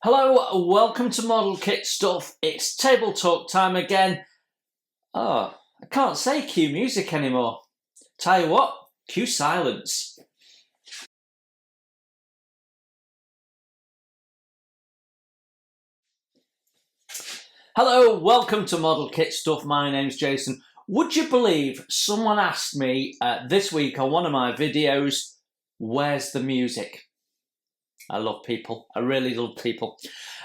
Hello, welcome to Model Kit Stuff. It's table talk time again. Oh, I can't say cue music anymore. Tell you what, cue silence. Hello, welcome to Model Kit Stuff. My name's Jason. Would you believe someone asked me this week on one of my videos, where's the music? I love people. I really love people.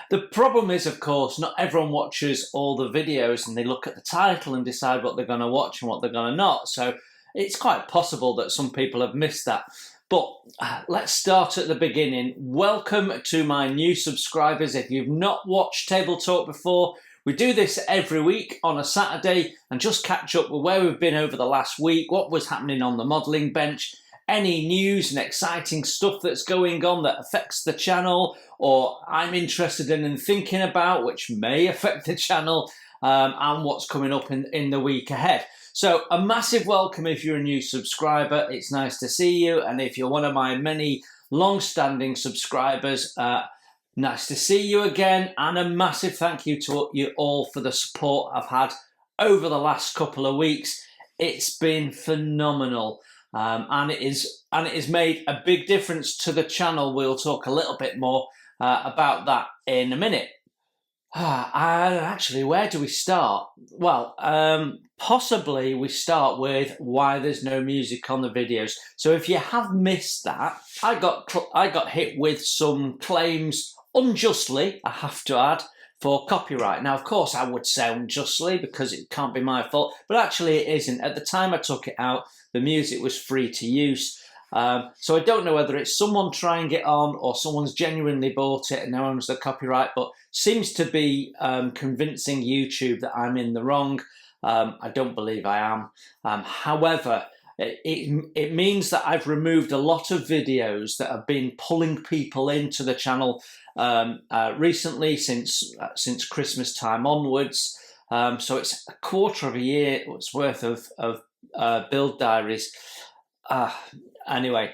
The problem is, of course, not everyone watches all the videos and they look at the title and decide what they're going to watch and what they're going to not. So it's quite possible that some people have missed that. But let's start at the beginning. Welcome to my new subscribers. If you've not watched Table Talk before, we do this every week on a Saturday and just catch up with where we've been over the last week, what was happening on the modelling bench, any news and exciting stuff that's going on that affects the channel or I'm interested in and thinking about, which may affect the channel, and what's coming up in the week ahead. So a massive welcome if you're a new subscriber. It's nice to see you. And if you're one of my many long-standing subscribers, nice to see you again. And a massive thank you to you all for the support I've had over the last couple of weeks. It's been phenomenal. And it has made a big difference to the channel. We'll talk a little bit more about that in a minute. Actually, where do we start? Well, possibly we start with why there's no music on the videos. So if you have missed that, I got hit with some claims unjustly, I have to add, for copyright. Now, of course, I would say unjustly because it can't be my fault, but actually it isn't. At the time I took it out, the music was free to use. So I don't know whether it's someone trying it on or someone's genuinely bought it and now owns the copyright, but seems to be convincing YouTube that I'm in the wrong. I don't believe I am. However, it means that I've removed a lot of videos that have been pulling people into the channel recently since Christmas time onwards. So it's a quarter of a year's worth of build diaries. Anyway,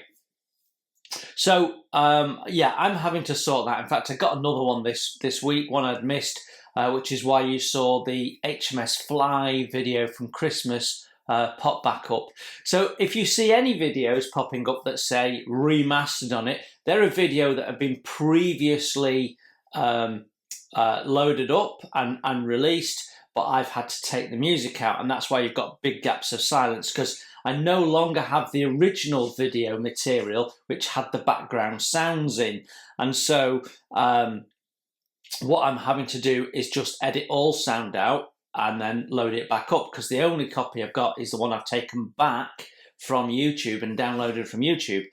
so yeah, I'm having to sort that. In fact, I got another one this week, one I'd missed, which is why you saw the HMS Fly video from Christmas pop back up. So if you see any videos popping up that say remastered on it, they're a video that have been previously loaded up and released, but I've had to take the music out, and that's why you've got big gaps of silence, because I no longer have the original video material which had the background sounds in. And so what I'm having to do is just edit all sound out and then load it back up, because the only copy I've got is the one I've taken back from YouTube and downloaded from YouTube.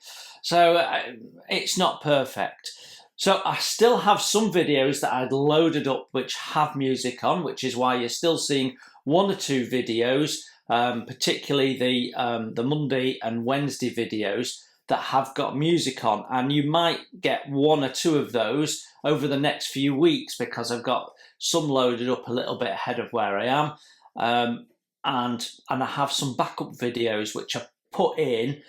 So it's not perfect. So I still have some videos that I'd loaded up which have music on, which is why you're still seeing one or two videos, particularly the Monday and Wednesday videos that have got music on. And you might get one or two of those over the next few weeks, because I've got some loaded up a little bit ahead of where I am. And I have some backup videos which I put in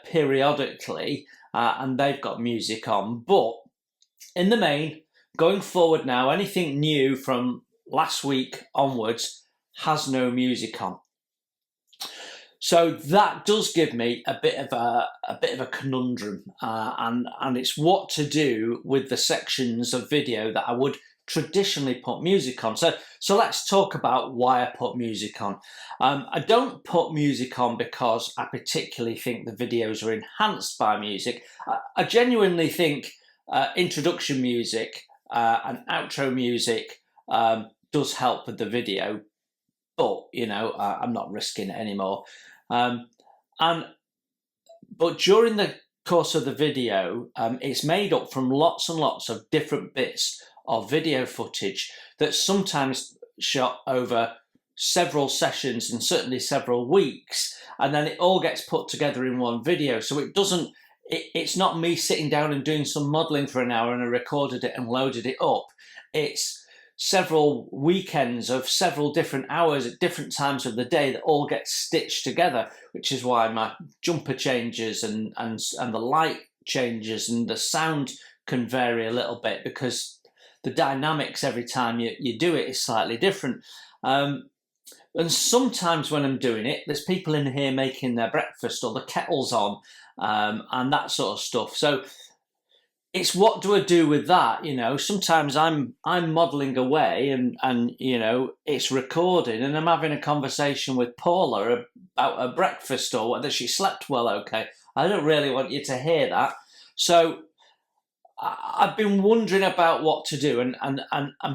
periodically, and they've got music on. But in the main, going forward now, anything new from last week onwards has no music on. So that does give me a bit of a conundrum, and it's what to do with the sections of video that I would traditionally put music on. So let's talk about why I put music on. I don't put music on because I particularly think the videos are enhanced by music. I genuinely think introduction music and outro music does help with the video, but you know, I'm not risking it anymore. But during the course of the video, it's made up from lots and lots of different bits of video footage that's sometimes shot over several sessions and certainly several weeks, and then it all gets put together in one video. So it's not me sitting down and doing some modelling for an hour and I recorded it and loaded it up. It's several weekends of several different hours at different times of the day that all get stitched together, which is why my jumper changes and the light changes and the sound can vary a little bit, because the dynamics every time you do it is slightly different. And sometimes when I'm doing it, there's people in here making their breakfast or the kettle's on, and that sort of stuff. So it's what do I do with that? Sometimes I'm modelling away and it's recording, and I'm having a conversation with Paula about her breakfast or whether she slept well. Okay, I don't really want you to hear that. So I've been wondering about what to do, and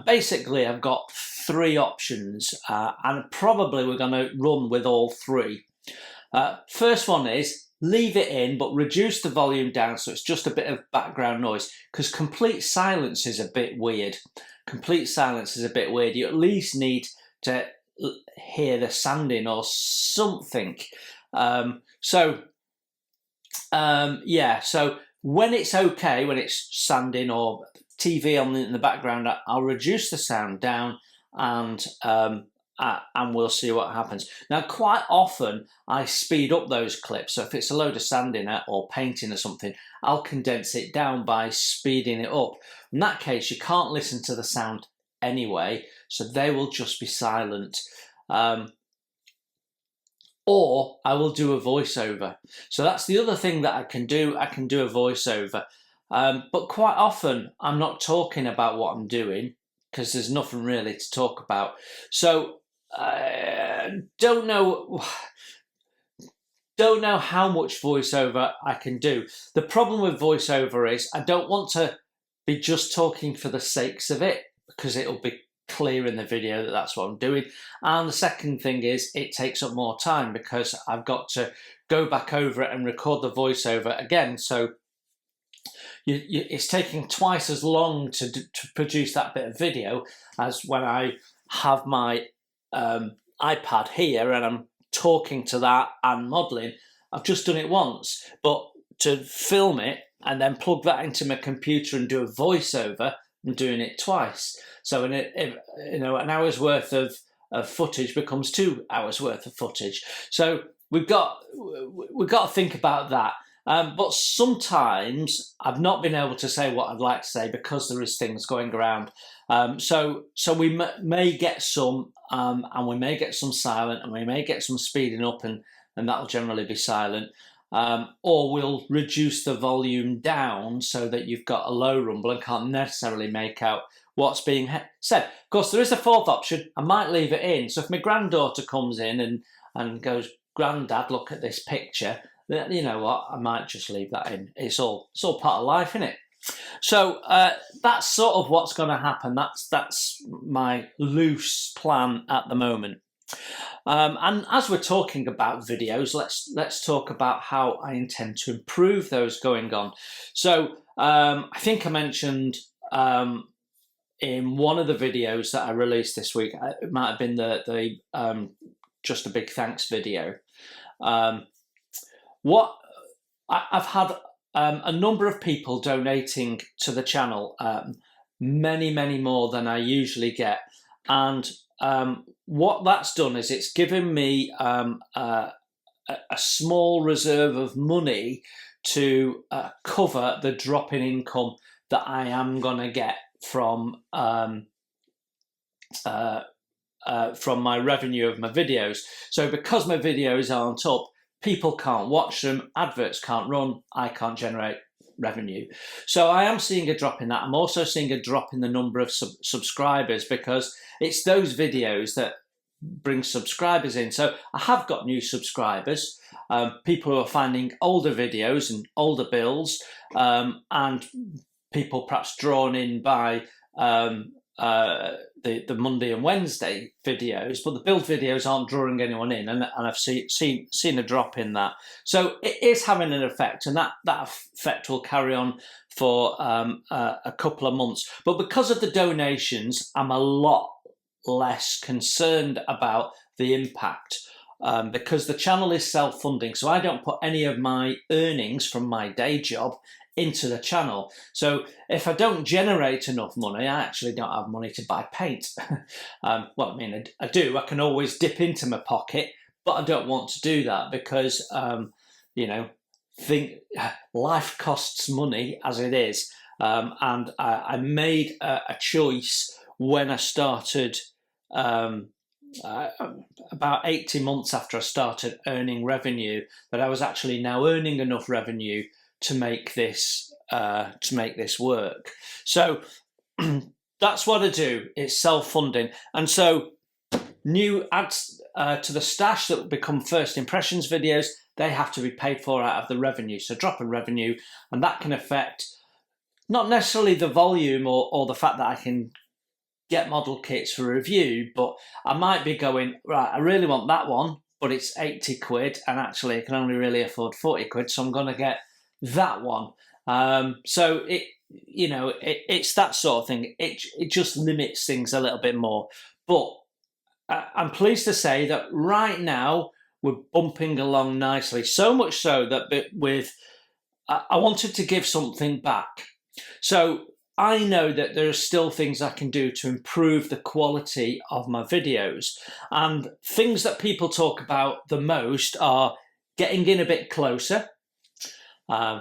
basically I've got 3 options, and probably we're going to run with all 3. First one is leave it in, but reduce the volume down so it's just a bit of background noise, because complete silence is a bit weird. Complete silence is a bit weird. You at least need to hear the sanding or something. So when it's okay, when it's sanding or TV on in the background, I'll reduce the sound down and we'll see what happens. Now, quite often I speed up those clips. So if it's a load of sanding or painting or something, I'll condense it down by speeding it up. In that case, you can't listen to the sound anyway, so they will just be silent. Or I will do a voiceover. So that's the other thing that I can do. I can do a voiceover. But quite often I'm not talking about what I'm doing because there's nothing really to talk about. So don't know how much voiceover I can do. The problem with voiceover is I don't want to be just talking for the sakes of it, because it'll be clear in the video that that's what I'm doing. And the second thing is it takes up more time because I've got to go back over it and record the voiceover again. So it's taking twice as long to produce that bit of video as when I have my iPad here and I'm talking to that and modelling. I've just done it once, but to film it and then plug that into my computer and do a voiceover, I'm doing it twice. So an hour's worth of footage becomes 2 hours worth of footage. So we've got to think about that. But sometimes I've not been able to say what I'd like to say because there is things going around. So we may get some, and we may get some silent, and we may get some speeding up, and that'll generally be silent. Or we'll reduce the volume down so that you've got a low rumble and can't necessarily make out what's being said. Of course, there is a 4th option. I might leave it in. So if my granddaughter comes in and goes, "Granddad, look at this picture," then you know what? I might just leave that in. It's all part of life, isn't it? So that's sort of what's going to happen. That's my loose plan at the moment. And as we're talking about videos, let's talk about how I intend to improve those going on. So I think I mentioned in one of the videos that I released this week, it might have been the just a big thanks video. What I've had a number of people donating to the channel, many more than I usually get, and what that's done is it's given me a small reserve of money to cover the drop in income that I am going to get from my revenue of my videos. So because my videos aren't up, people can't watch them, adverts can't run, I can't generate revenue. So I am seeing a drop in that. I'm also seeing a drop in the number of subscribers, because it's those videos that bring subscribers in. So I have got new subscribers, people who are finding older videos and older builds, and people perhaps drawn in by the Monday and Wednesday videos, but the build videos aren't drawing anyone in, and I've seen a drop in that. So it is having an effect, and that effect will carry on for a couple of months. But because of the donations, I'm a lot less concerned about the impact, because the channel is self-funding, so I don't put any of my earnings from my day job into the channel. So if I don't generate enough money, I actually don't have money to buy paint. Well, I mean, I do. I can always dip into my pocket, but I don't want to do that because, life costs money as it is. and I made a choice when I started, about 18 months after I started earning revenue, that I was actually now earning enough revenue to make this work. So that's what I do. It's self-funding, and so new ads to the stash that become first impressions videos, they have to be paid for out of the revenue. So drop in revenue, and that can affect not necessarily the volume or the fact that I can get model kits for review, but I might be going, right, I really want that one, but it's 80 quid, and actually I can only really afford 40 quid, so I'm going to get that one. So it's that sort of thing. It just limits things a little bit more. But I'm pleased to say that right now we're bumping along nicely, so much so that I wanted to give something back. So I know that there are still things I can do to improve the quality of my videos, and things that people talk about the most are getting in a bit closer,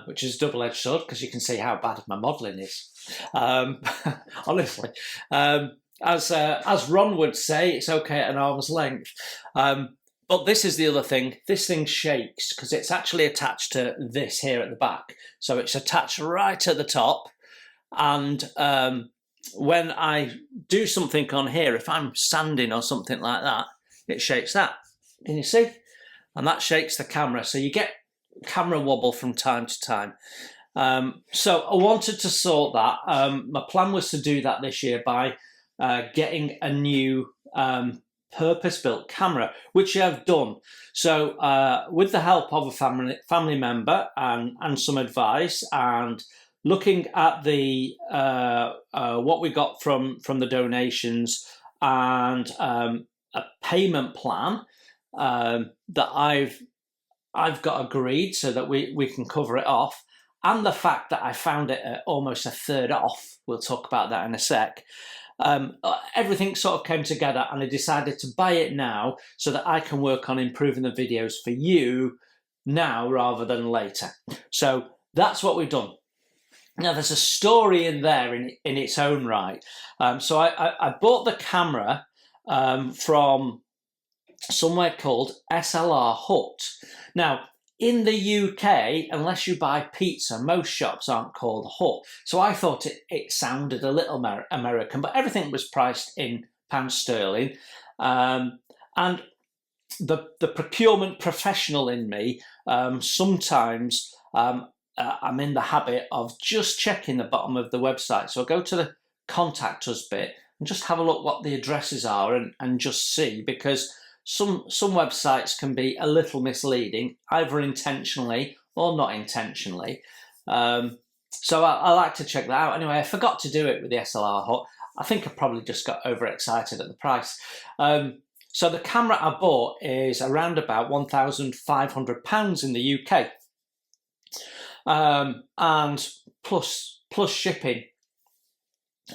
which is a double-edged sword because you can see how bad my modelling is. Honestly, as Ron would say, it's okay at an arm's length. But this is the other thing. This thing shakes because it's actually attached to this here at the back. So it's attached right at the top. And when I do something on here, if I'm sanding or something like that, it shakes that. Can you see? And that shakes the camera. So you get camera wobble from time to time. So I wanted to sort that. My plan was to do that this year by getting a new purpose-built camera, which I've done. So with the help of a family member and some advice, and looking at the what we got from the donations, and a payment plan that I've got agreed so that we can cover it off, and the fact that I found it at almost a third off, we'll talk about that in a sec. Everything sort of came together, and I decided to buy it now so that I can work on improving the videos for you now rather than later. So that's what we've done. Now, there's a story in there in its own right. So I bought the camera from somewhere called SLR Hut. Now, in the UK, unless you buy pizza, most shops aren't called Hut. So I thought it sounded a little American, but everything was priced in pounds sterling. And the procurement professional in me, sometimes I'm in the habit of just checking the bottom of the website. So I go to the contact us bit and just have a look what the addresses are and just see, because some websites can be a little misleading, either intentionally or not intentionally. So I like to check that out. Anyway, I forgot to do it with the SLR Hut. I think I probably just got overexcited at the price. So the camera I bought is around about £1,500 in the UK. And plus shipping.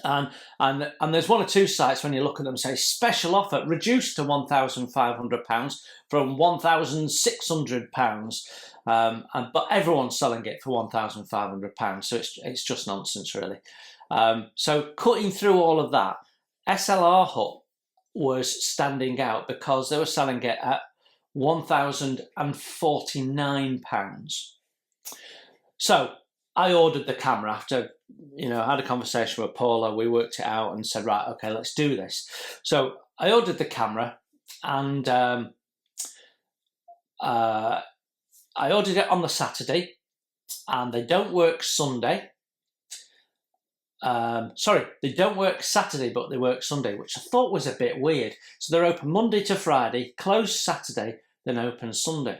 And there's one or two sites when you look at them say special offer reduced to £1,500 from £1,600, but everyone's selling it for £1,500, so it's just nonsense really. So cutting through all of that, SLR Hut was standing out because they were selling it at £1,049. So I ordered the camera after, I had a conversation with Paula, we worked it out and said, right, okay, let's do this. So I ordered the camera, and I ordered it on the Saturday, and they don't work Sunday. Sorry, they don't work Saturday, but they work Sunday, which I thought was a bit weird. So they're open Monday to Friday, closed Saturday, then open Sunday.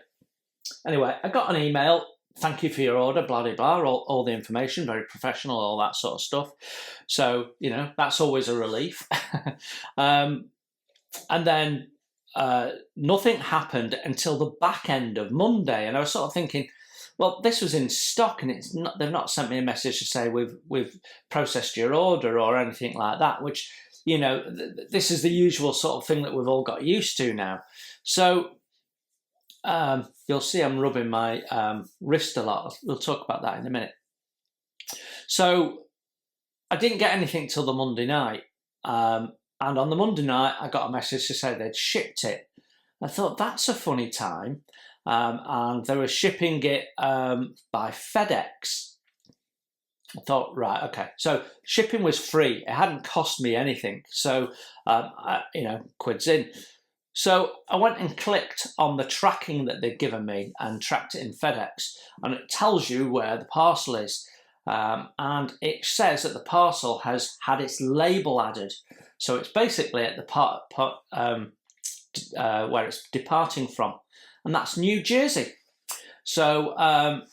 Anyway, I got an email. Thank you for your order, blah, blah, blah, all the information, very professional, all that sort of stuff. So, that's always a relief. And then nothing happened until the back end of Monday. And I was sort of thinking, well, this was in stock, and they've not sent me a message to say we've processed your order or anything like that, which, this is the usual sort of thing that we've all got used to now. So you'll see I'm rubbing my wrist a lot. We'll talk about that in a minute. So I didn't get anything till the Monday night. And on the Monday night, I got a message to say they'd shipped it. I thought, that's a funny time. And they were shipping it by FedEx. I thought, right, okay. So shipping was free. It hadn't cost me anything. So, quids in. So I went and clicked on the tracking that they'd given me and tracked it in FedEx. And it tells you where the parcel is. And it says that the parcel has had its label added. So it's basically at the part where it's departing from. And that's New Jersey. So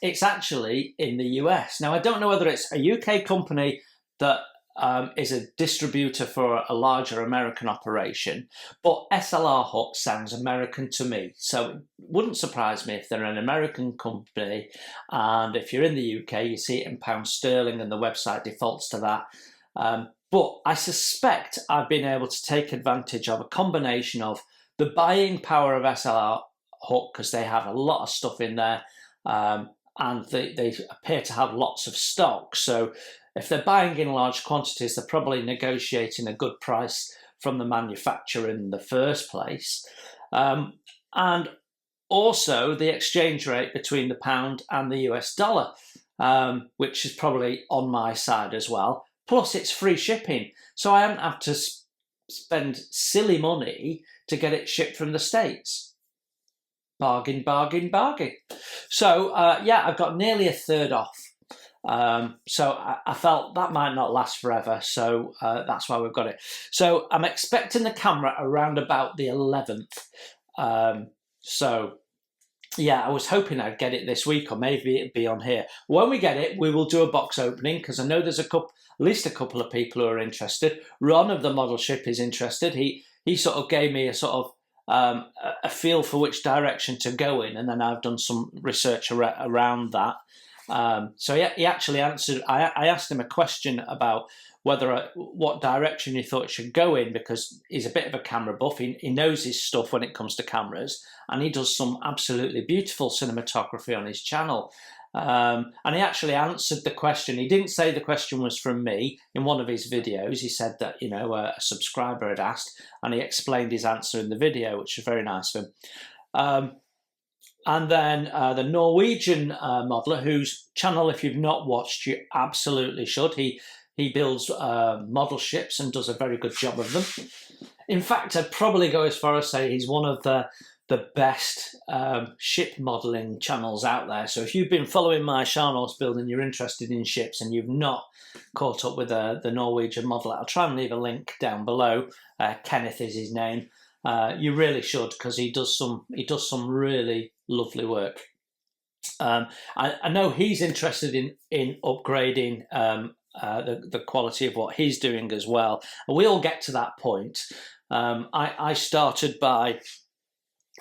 it's actually in the US. Now, I don't know whether it's a UK company that is a distributor for a larger American operation, but SLR Hook sounds American to me. So it wouldn't surprise me if they're an American company. And if you're in the UK, you see it in pounds sterling and the website defaults to that. But I suspect I've been able to take advantage of a combination of the buying power of SLR Hook, because they have a lot of stuff in there, and they appear to have lots of stock. So if they're buying in large quantities, they're probably negotiating a good price from the manufacturer in the first place. And also the exchange rate between the pound and the US dollar, which is probably on my side as well. Plus it's free shipping. So I haven't have to spend silly money to get it shipped from the States. Bargain, bargain, bargain. So, I've got nearly a third off. So I felt that might not last forever. So that's why we've got it. So I'm expecting the camera around about the 11th. I was hoping I'd get it this week, or maybe it'd be on here. When we get it, we will do a box opening, because I know there's at least a couple of people who are interested. Ron of the Model Ship is interested. He sort of gave me a sort of a feel for which direction to go in, and then I've done some research around that. So he actually answered. I asked him a question about what direction he thought it should go in, because he's a bit of a camera buff. He knows his stuff when it comes to cameras, and he does some absolutely beautiful cinematography on his channel. And he actually answered the question. He didn't say the question was from me in one of his videos. He said that, a subscriber had asked, and he explained his answer in the video, which was very nice of him. And then the Norwegian modeler, whose channel, if you've not watched, you absolutely should. He builds model ships and does a very good job of them. In fact, I'd probably go as far as say he's one of the best ship modelling channels out there. So if you've been following my channels build and you're interested in ships and you've not caught up with the Norwegian modeler, I'll try and leave a link down below. Kenneth is his name. You really should, because he does some really lovely work. I know he's interested in upgrading the quality of what he's doing as well. And we'll get to that point. I started by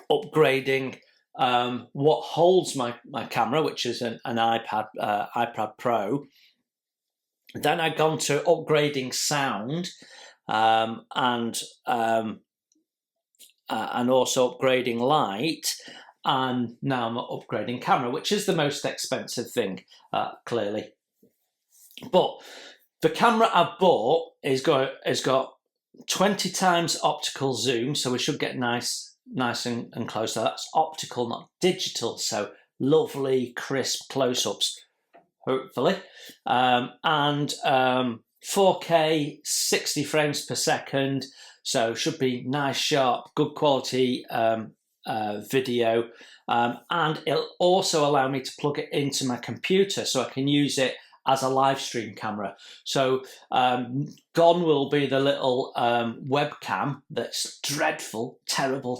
upgrading what holds my camera, which is an iPad Pro. Then I'd gone to upgrading sound, and also upgrading light, and now I'm upgrading camera, which is the most expensive thing, clearly. But the camera I've bought has got 20 times optical zoom, so we should get nice and close. So that's optical, not digital. So lovely, crisp close-ups, hopefully. And 4K, 60 frames per second. So should be nice, sharp, good quality video. And it'll also allow me to plug it into my computer so I can use it as a live stream camera. So gone will be the little webcam that's dreadful, terrible,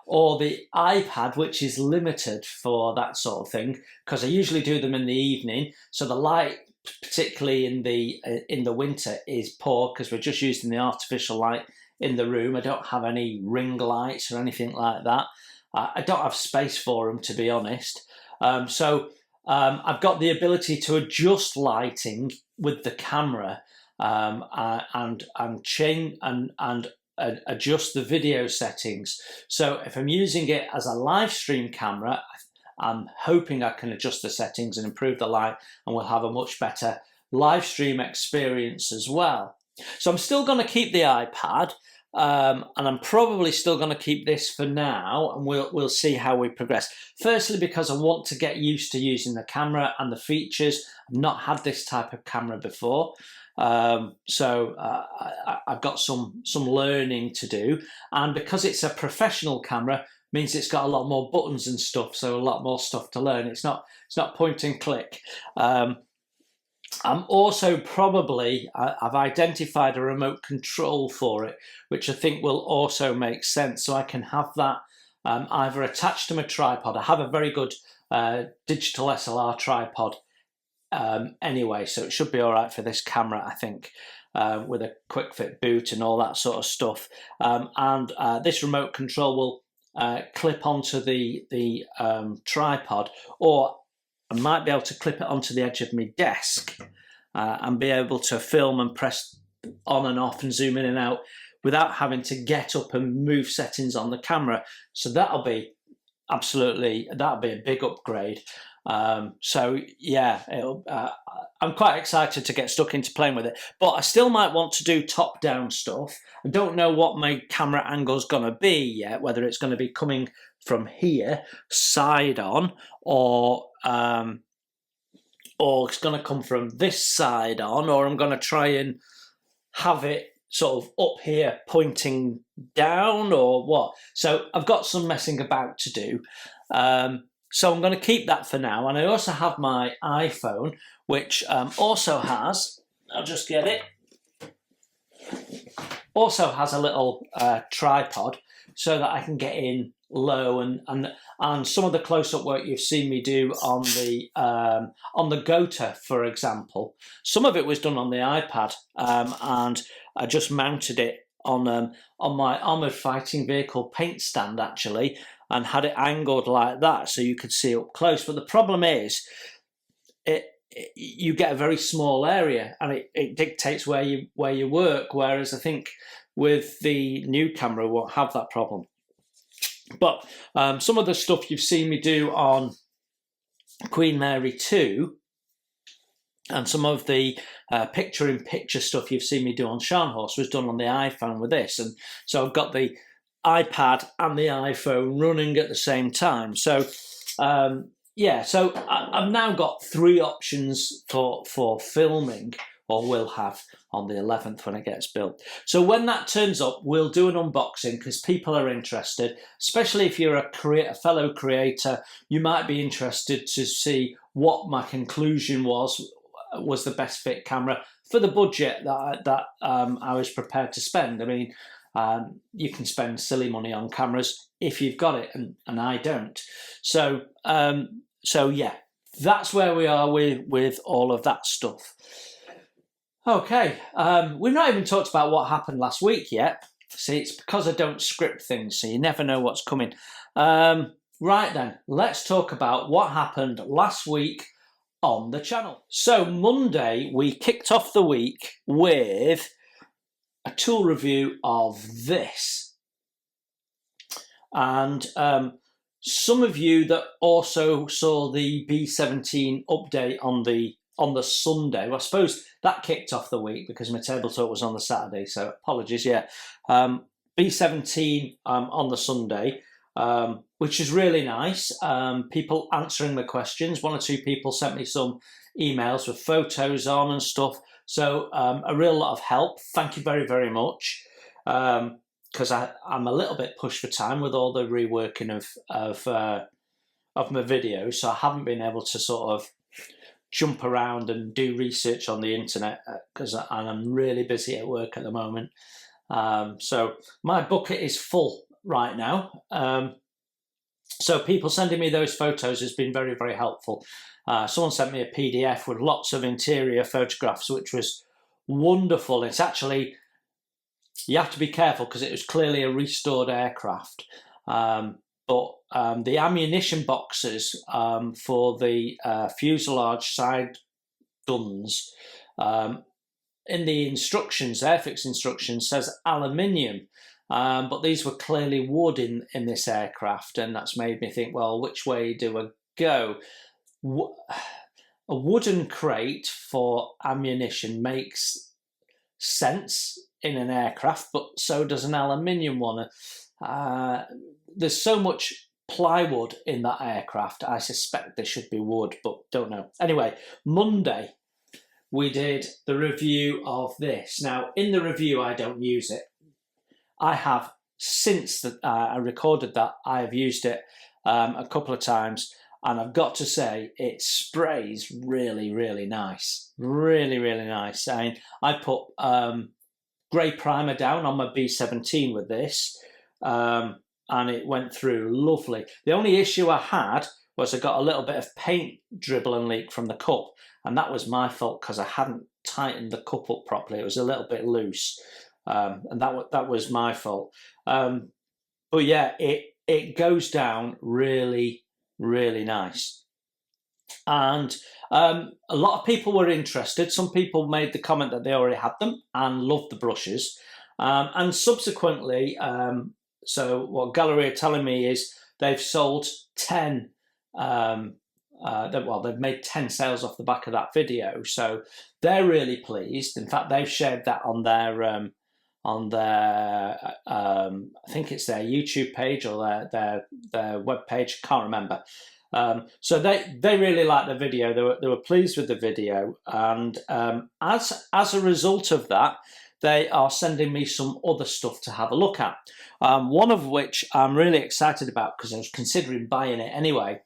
or the iPad, which is limited for that sort of thing, because I usually do them in the evening. So the light, particularly in the winter, is poor, because we're just using the artificial light in the room. I don't have any ring lights or anything like that. I don't have space for them, to be honest. I've got the ability to adjust lighting with the camera, and adjust the video settings. So if I'm using it as a live stream camera, I'm hoping I can adjust the settings and improve the light, and we'll have a much better live stream experience as well. So I'm still going to keep the iPad, and I'm probably still going to keep this for now, and we'll see how we progress. Firstly, because I want to get used to using the camera and the features. I've not had this type of camera before, so I've got some learning to do, and because it's a professional camera, means it's got a lot more buttons and stuff, so a lot more stuff to learn. It's not point and click. I'm also probably, I've identified a remote control for it, which I think will also make sense. So I can have that either attached to my tripod. I have a very good digital SLR tripod anyway, so it should be all right for this camera, I think, with a quick fit boot and all that sort of stuff. And this remote control will clip onto the tripod, or I might be able to clip it onto the edge of my desk and be able to film and press on and off and zoom in and out without having to get up and move settings on the camera. So that'll be a big upgrade. So yeah, I'm quite excited to get stuck into playing with it, but I still might want to do top-down stuff. I don't know what my camera angle's going to be yet, whether it's going to be coming from here, side on, or it's going to come from this side on, or I'm going to try and have it sort of up here pointing down, or what. So I've got some messing about to do. So I'm going to keep that for now. And I also have my iPhone, which also has, I'll just get it, also has a little tripod so that I can get in low, and some of the close-up work you've seen me do on the Gota, for example, some of it was done on the iPad, and I just mounted it on my armoured fighting vehicle paint stand, actually, and had it angled like that so you could see up close. But the problem is, you get a very small area, and it dictates where you work. Whereas I think with the new camera, we won't have that problem. But some of the stuff you've seen me do on Queen Mary 2, and some of the picture-in-picture stuff you've seen me do on Scharnhorst was done on the iPhone with this. And so I've got the iPad and the iPhone running at the same time. So yeah, so I've now got 3 options for filming, or will have on the 11th when it gets built. So when that turns up, we'll do an unboxing, because people are interested, especially if you're a fellow creator. You might be interested to see what my conclusion was the best fit camera for the budget that I was prepared to spend. I mean, you can spend silly money on cameras if you've got it, and I don't. So yeah, that's where we are with all of that stuff. Okay, we've not even talked about what happened last week yet. See, it's because I don't script things, so you never know what's coming. Right then, let's talk about what happened last week on the channel. So Monday, we kicked off the week with a tool review of this. And some of you that also saw the B17 update on the Sunday, well, I suppose that kicked off the week because my table talk was on the Saturday, so apologies, yeah. B17 on the Sunday, which is really nice. People answering the questions. 1 or 2 people sent me some emails with photos on and stuff. So a real lot of help. Thank you very, very much. Because I'm a little bit pushed for time with all the reworking of my videos, so I haven't been able to sort of jump around and do research on the internet because I'm really busy at work at the moment. So my bucket is full right now. So people sending me those photos has been very, very helpful. Someone sent me a PDF with lots of interior photographs, which was wonderful. It's actually, you have to be careful because it was clearly a restored aircraft. But the ammunition boxes for the fuselage side guns, in the instructions, Airfix instructions, says aluminium. But these were clearly wood in this aircraft, and that's made me think, well, which way do I go? a wooden crate for ammunition makes sense in an aircraft, but so does an aluminium one. There's so much plywood in that aircraft. I suspect there should be wood, but don't know. Anyway, Monday we did the review of this. Now, in the review, I don't use it. I have, since I recorded that, I have used it a couple of times, and I've got to say, it sprays really, really nice. Really, really nice. I mean, I put grey primer down on my B17 with this, and it went through lovely. The only issue I had was I got a little bit of paint dribble and leak from the cup, and that was my fault because I hadn't tightened the cup up properly. It was a little bit loose, and that was my fault. But yeah, it goes down really, really nice. And a lot of people were interested. Some people made the comment that they already had them and loved the brushes. And subsequently, so what Gallery are telling me is they've sold 10, they've made 10 sales off the back of that video. So they're really pleased. In fact, they've shared that on their I think it's their YouTube page or their web page. Can't remember. So they really liked the video. They were pleased with the video, and as a result of that, they are sending me some other stuff to have a look at. One of which I'm really excited about because I was considering buying it anyway.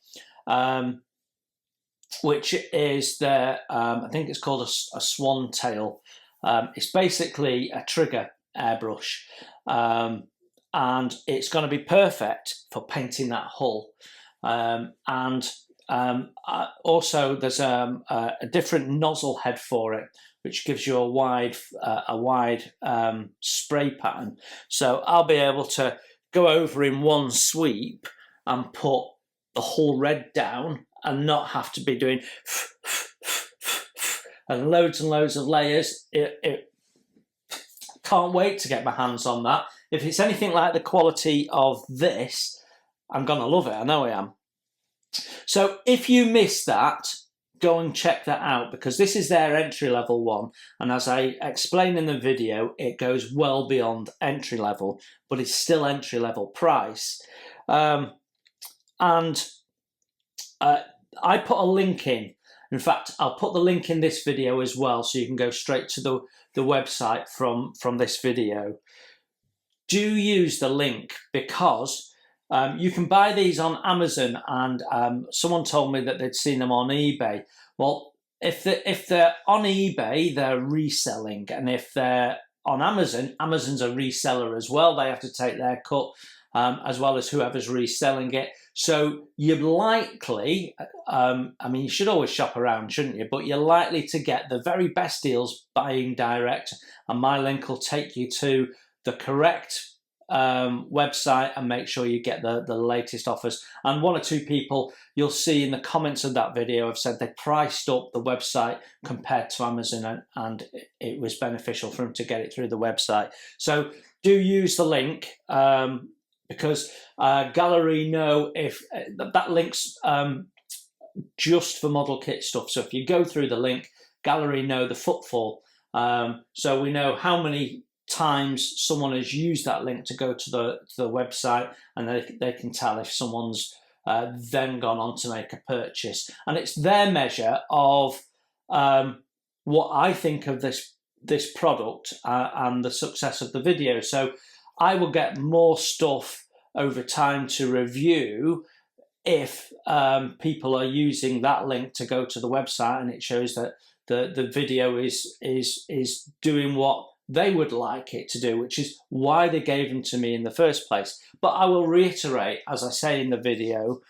Which is their I think it's called a swan tail. It's basically a trigger airbrush, and it's going to be perfect for painting that hull. Also, there's a different nozzle head for it, which gives you a wide spray pattern. So I'll be able to go over in one sweep and put the hull red down and not have to be doing and loads of layers. Can't wait to get my hands on that. If it's anything like the quality of this, I'm going to love it. I know I am. So if you missed that, go and check that out, because this is their entry-level one. And as I explained in the video, it goes well beyond entry-level, but it's still entry-level price. I put a link in. In fact, I'll put the link in this video as well, so you can go straight to the website from this video. Do use the link, because you can buy these on Amazon, and someone told me that they'd seen them on eBay. Well, if they're on eBay, they're reselling, and if they're on Amazon, Amazon's a reseller as well. They have to take their cut, as well as whoever's reselling it. So you're likely, I mean, you should always shop around, shouldn't you? But you're likely to get the very best deals buying direct, and my link will take you to the correct website and make sure you get the latest offers. And one or two people you'll see in the comments of that video have said they priced up the website compared to Amazon, and it was beneficial for them to get it through the website. So do use the link, because Gallery know if that link's just for model kit stuff. So if you go through the link, Gallery know the footfall. So we know how many times someone has used that link to go to the website, and they can tell if someone's then gone on to make a purchase. And it's their measure of what I think of this product and the success of the video. So I will get more stuff over time to review if people are using that link to go to the website, and it shows that the video is doing what they would like it to do, which is why they gave them to me in the first place. But I will reiterate, as I say in the video,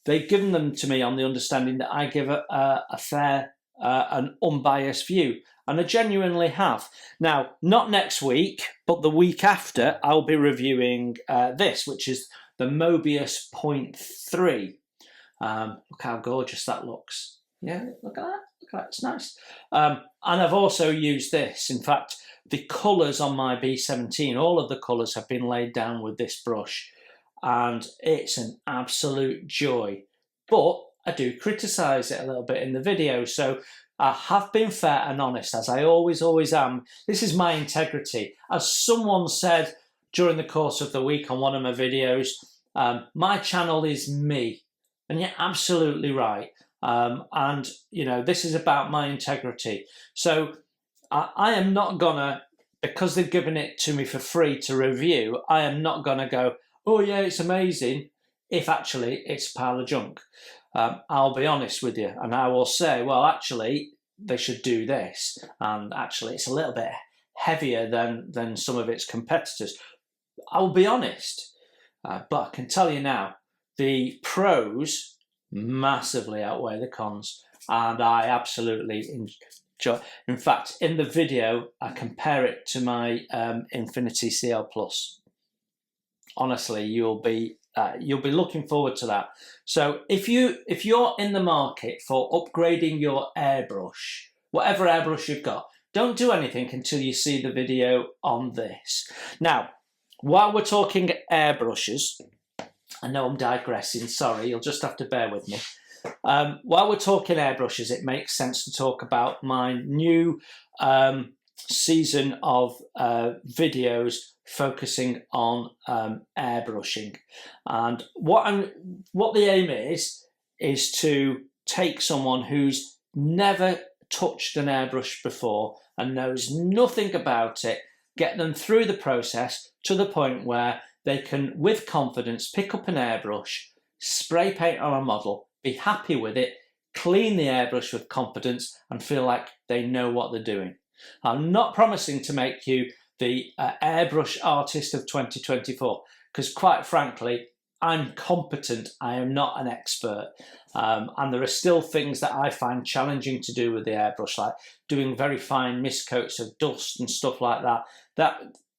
they've given them to me on the understanding that I give a fair and unbiased view, and I genuinely have. Now, not next week, but the week after, I'll be reviewing this, which is the Mobius Point 3. Look how gorgeous that looks. Yeah, look at that. Look at that. It's nice. And I've also used this. In fact, the colours on my B17, all of the colours have been laid down with this brush, and it's an absolute joy. But I do criticise it a little bit in the video. So I have been fair and honest, as I always am. This is my integrity. As someone said during the course of the week on one of my videos, my channel is me. And you're absolutely right. And, you know, this is about my integrity. So I am not gonna, because they've given it to me for free to review, I am not gonna go, oh yeah, it's amazing, if actually it's a pile of junk. I'll be honest with you, and I will say, well, actually, they should do this, and actually it's a little bit heavier than some of its competitors. I'll be honest, but I can tell you now, the pros massively outweigh the cons, and I absolutely enjoy. In fact, in the video, I compare it to my Infinity CL Plus. Honestly, you'll be looking forward to that. So if you're in the market for upgrading your airbrush, whatever airbrush you've got, don't do anything until you see the video on this. Now, while we're talking airbrushes, I know I'm digressing, sorry, you'll just have to bear with me. While we're talking airbrushes, it makes sense to talk about my new season of videos focusing on airbrushing. And what the aim is to take someone who's never touched an airbrush before and knows nothing about it, get them through the process to the point where they can, with confidence, pick up an airbrush, spray paint on a model, be happy with it, clean the airbrush with confidence, and feel like they know what they're doing. I'm not promising to make you the airbrush artist of 2024, because quite frankly, I'm competent, I am not an expert. And there are still things that I find challenging to do with the airbrush, like doing very fine miscoats of dust and stuff like that.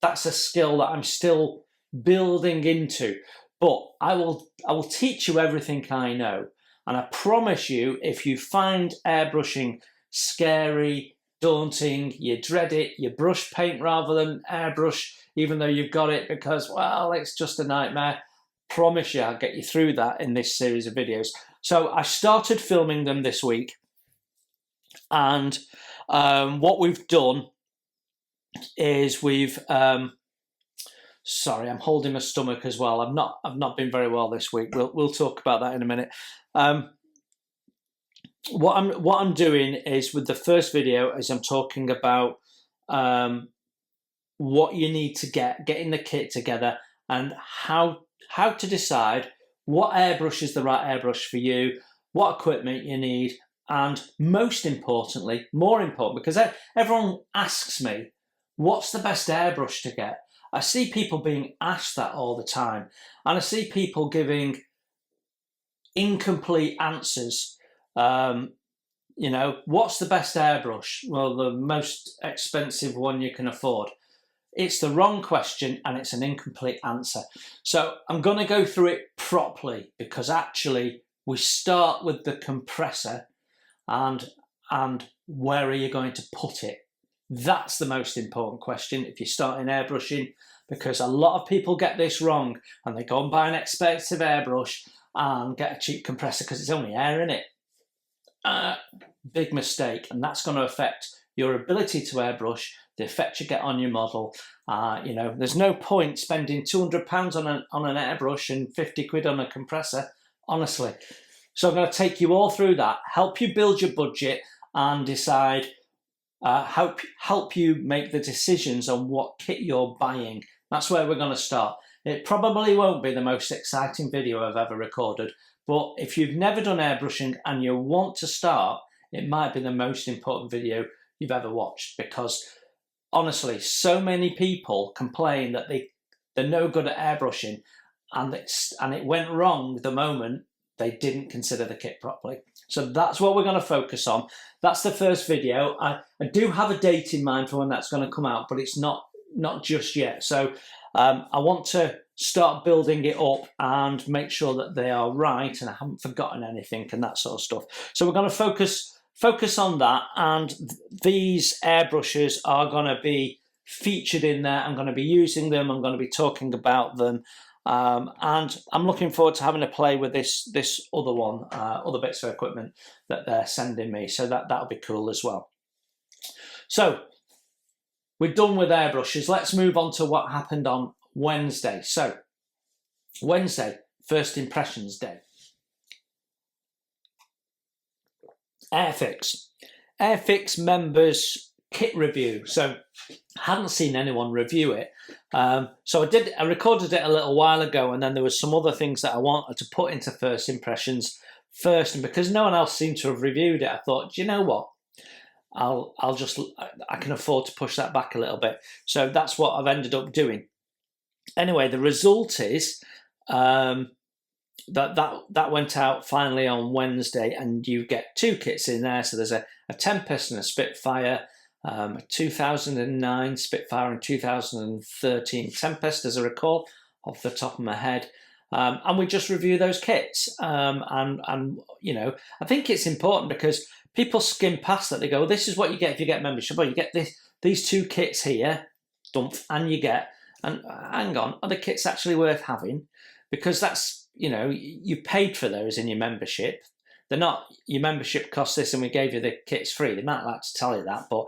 That's a skill that I'm still building into, but I will teach you everything I know. And I promise you, if you find airbrushing scary, daunting, you dread it, you brush paint rather than airbrush, even though you've got it because, well, it's just a nightmare, promise you I'll get you through that in this series of videos. So I started filming them this week, and what we've done is we've sorry, I'm holding my stomach as well. I've not been very well this week. We'll talk about that in a minute. What I'm doing is, with the first video, is I'm talking about what you need to getting the kit together, and how to decide what airbrush is the right airbrush for you, what equipment you need, and most importantly, more important, because everyone asks me, what's the best airbrush to get? I see people being asked that all the time, and I see people giving incomplete answers. You know, what's the best airbrush? Well, the most expensive one you can afford. It's the wrong question, and it's an incomplete answer. So I'm going to go through it properly, because actually we start with the compressor and where are you going to put it? That's the most important question if you're starting airbrushing, because a lot of people get this wrong and they go and buy an expensive airbrush and get a cheap compressor because it's only air in it. Big mistake, and that's going to affect your ability to airbrush, the effect you get on your model. You know, there's no point spending £200 on an airbrush and 50 quid on a compressor, honestly. So I'm going to take you all through that, help you build your budget and decide, help you make the decisions on what kit you're buying. That's where we're going to start. It probably won't be the most exciting video I've ever recorded, but if you've never done airbrushing and you want to start, it might be the most important video you've ever watched, because honestly, so many people complain that they're no good at airbrushing, and it went wrong the moment they didn't consider the kit properly. So that's what we're going to focus on. That's the first video. I do have a date in mind for when that's going to come out, but it's not just yet. So I want to start building it up and make sure that they are right and I haven't forgotten anything and that sort of stuff. So we're going to focus on that, and these airbrushes are going to be featured in there. I'm going to be using them, I'm going to be talking about them, And I'm looking forward to having a play with this other one, other bits of equipment that they're sending me. So that'll be cool as well. So we're done with airbrushes. Let's move on to what happened on Wednesday. So Wednesday, first impressions day. Airfix members kit review. So hadn't seen anyone review it. So I recorded it a little while ago, and then there was some other things that I wanted to put into first impressions first. And because no one else seemed to have reviewed it, I thought, do you know what? I can afford to push that back a little bit. So that's what I've ended up doing. Anyway, the result is that went out finally on Wednesday, and you get two kits in there. So there's a Tempest and a Spitfire, a 2009 Spitfire and 2013 Tempest, as I recall off the top of my head. And we just review those kits. And you know, I think it's important because people skim past that. They go, this is what you get if you get membership. Well, you get these two kits here, dump, and you get, and hang on, are the kits actually worth having? Because that's, you know, you paid for those in your membership. They're not, your membership costs this and we gave you the kits free. They might like to tell you that, but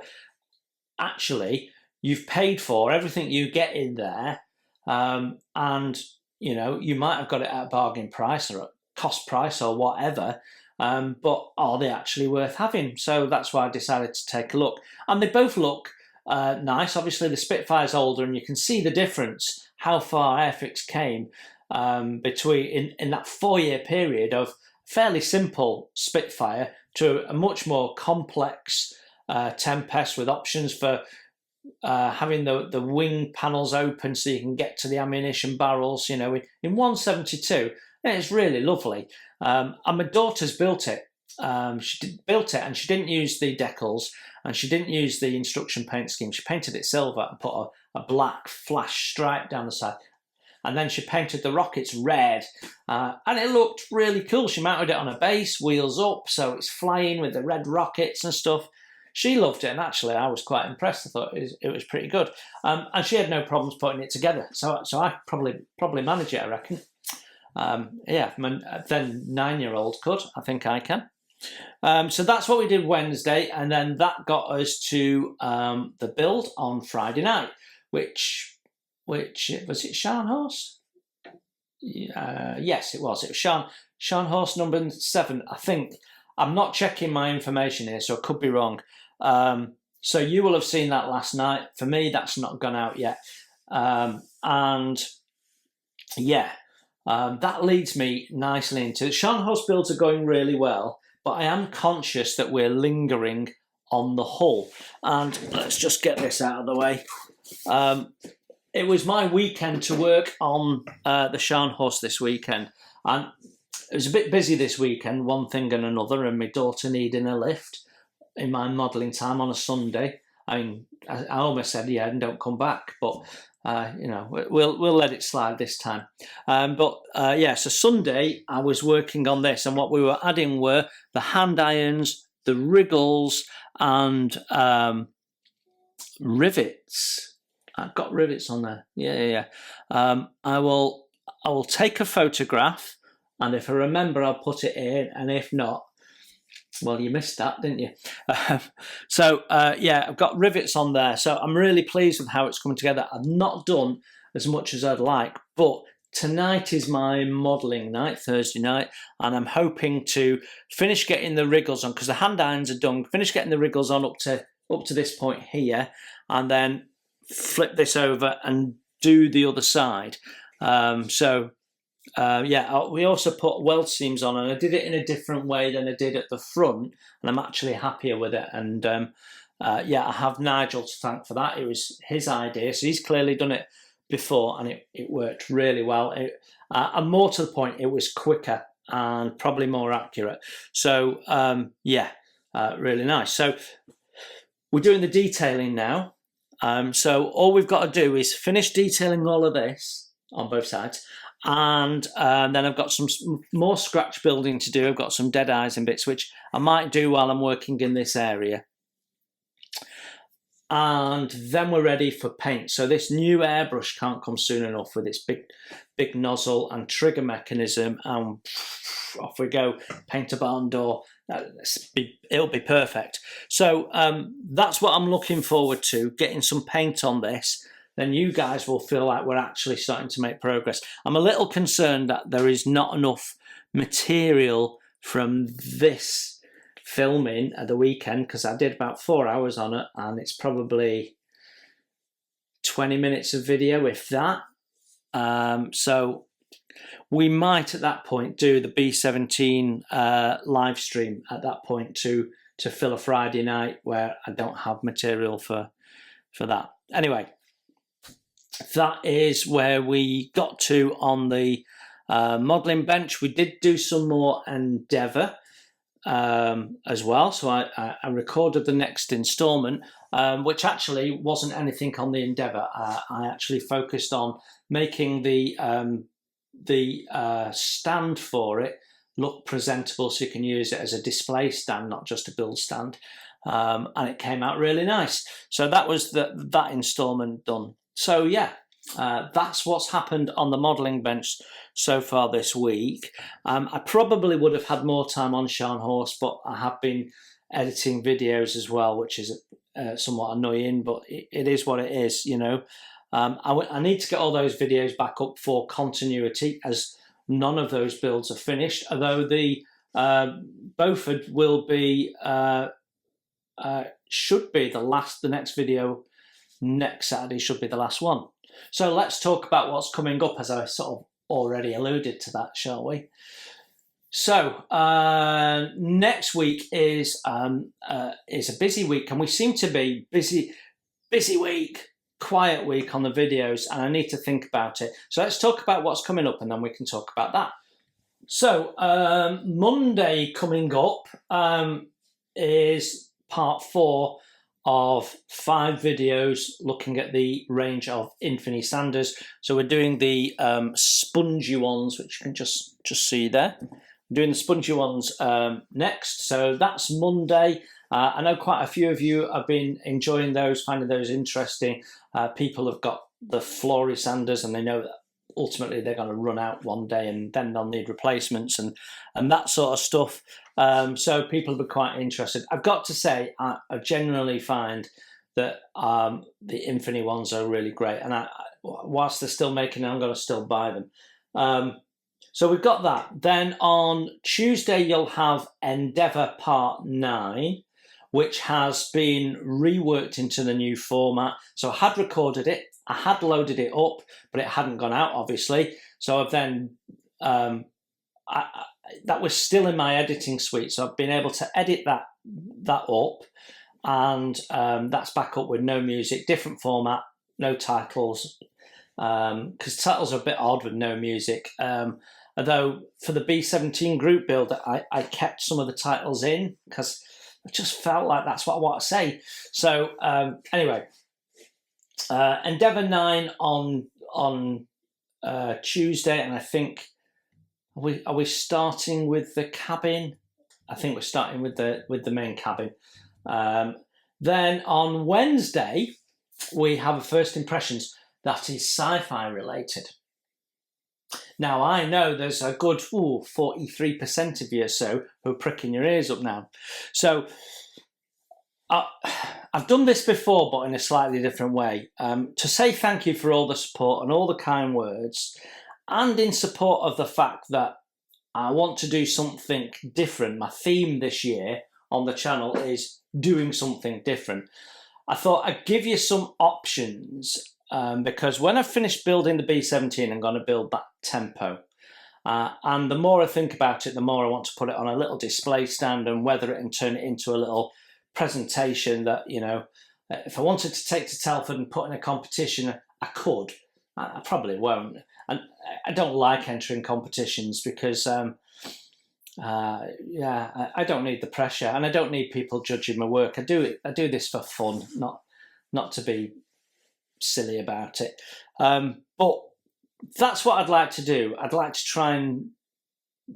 actually you've paid for everything you get in there. And, you know, you might have got it at a bargain price or a cost price or whatever. But are they actually worth having? So that's why I decided to take a look. And they both look nice. Obviously, the Spitfire's older, and you can see the difference, how far Airfix came between in that 4-year period of fairly simple Spitfire to a much more complex Tempest with options for having the wing panels open so you can get to the ammunition barrels, you know, in 172. It's really lovely. And my daughter's built it. She built it, and she didn't use the decals, and she didn't use the instruction paint scheme. She painted it silver and put a black flash stripe down the side. And then she painted the rockets red, and it looked really cool. She mounted it on a base, wheels up, so it's flying with the red rockets and stuff. She loved it, and actually I was quite impressed. I thought it was pretty good. And she had no problems putting it together. So I probably manage it, I reckon. Yeah, then 9-year-old could. I think I can. So that's what we did Wednesday, and then that got us to the build on Friday night, which was it Scharnhorst? Yes, it was. It was Scharnhorst number 7, I think. I'm not checking my information here, so I could be wrong. So you will have seen that last night. For me, that's not gone out yet. And yeah. That leads me nicely into Scharnhorst builds are going really well, but I am conscious that we're lingering on the hull. And let's just get this out of the way. It was my weekend to work on the Scharnhorst this weekend, and it was a bit busy this weekend, one thing and another, and my daughter needing a lift in my modelling time on a Sunday. I mean, I almost said, yeah, and don't come back, but you know, we'll let it slide this time. Yeah, so Sunday I was working on this, and what we were adding were the hand irons, the wriggles, and rivets. I've got rivets on there. Yeah. I will take a photograph, and if I remember, I'll put it in, and if not, well, you missed that, didn't you? Yeah, I've got rivets on there. So I'm really pleased with how it's coming together. I've not done as much as I'd like, but tonight is my modelling night, Thursday night, and I'm hoping to finish getting the wriggles on, because the hand irons are done, finish getting the wriggles on up to this point here, and then flip this over and do the other side. We also put weld seams on, and I did it in a different way than I did at the front, and I'm actually happier with it. And I have Nigel to thank for that. It was his idea, so he's clearly done it before, and it worked really well. And more to the point, it was quicker and probably more accurate. So really nice. So we're doing the detailing now. So all we've got to do is finish detailing all of this on both sides. And then I've got some more scratch building to do. I've got some dead eyes and bits, which I might do while I'm working in this area. and then we're ready for paint. So this new airbrush can't come soon enough with its big nozzle and trigger mechanism, and off we go, paint a barn door. It'll be perfect. So that's what I'm looking forward to, getting some paint on this. Then you guys will feel like we're actually starting to make progress. I'm a little concerned that there is not enough material from this filming at the weekend, because I did about 4 hours on it, and it's probably 20 minutes of video, if that. So we might at that point do the B17 live stream at that point to fill a Friday night where I don't have material for that. Anyway, that is where we got to on the modelling bench. We did do some more Endeavour as well. So I recorded the next instalment, which actually wasn't anything on the Endeavour. I actually focused on making the stand for it look presentable, so you can use it as a display stand, not just a build stand. And it came out really nice. So that was that instalment done. So yeah, that's what's happened on the modelling bench so far this week. I probably would have had more time on Scharnhorst, but I have been editing videos as well, which is somewhat annoying, but it is what it is, you know. I need to get all those videos back up for continuity, as none of those builds are finished, although the Beaufort will be should be the next video next Saturday should be the last one. So let's talk about what's coming up, as I sort of already alluded to that, shall we? So next week is a busy week, and we seem to be busy week, quiet week on the videos, and I need to think about it. So let's talk about what's coming up, and then we can talk about that. So Monday coming up is part 4 of 5 videos looking at the range of Infinity sanders. So we're doing the spongy ones, which you can just see there. I'm doing the spongy ones next. So that's Monday. I know quite a few of you have been enjoying those, finding those interesting. People have got the flory sanders, and they know that ultimately they're going to run out one day, and then they'll need replacements and that sort of stuff. So people have been quite interested. I've got to say, I generally find that the Infinity ones are really great, and whilst they're still making them, I'm going to still buy them. So we've got that. Then on Tuesday, you'll have Endeavour Part 9, which has been reworked into the new format. So I had recorded it, I had loaded it up, but it hadn't gone out, obviously. So I've then, that was still in my editing suite. So I've been able to edit that up, and that's back up with no music, different format, no titles, because titles are a bit odd with no music. Although for the B17 group build, I kept some of the titles in because I just felt like that's what I want to say. So anyway, Endeavour 9 on Tuesday, and I think are we starting with the cabin? I think we're starting with the main cabin. Then on Wednesday we have a first impressions that is sci-fi related. Now, I know there's a good 43% of you or so who are pricking your ears up now. So I've done this before, but in a slightly different way. To say thank you for all the support and all the kind words, and in support of the fact that I want to do something different. My theme this year on the channel is doing something different. I thought I'd give you some options, because when I finish building the B17, I'm going to build that tempo. And the more I think about it, the more I want to put it on a little display stand and weather it and turn it into a little presentation that, you know, if I wanted to take to Telford and put in a competition, I could. I probably won't. And I don't like entering competitions because, I don't need the pressure, and I don't need people judging my work. I do this for fun, not to be silly about it. But that's what I'd like to do. I'd like to try and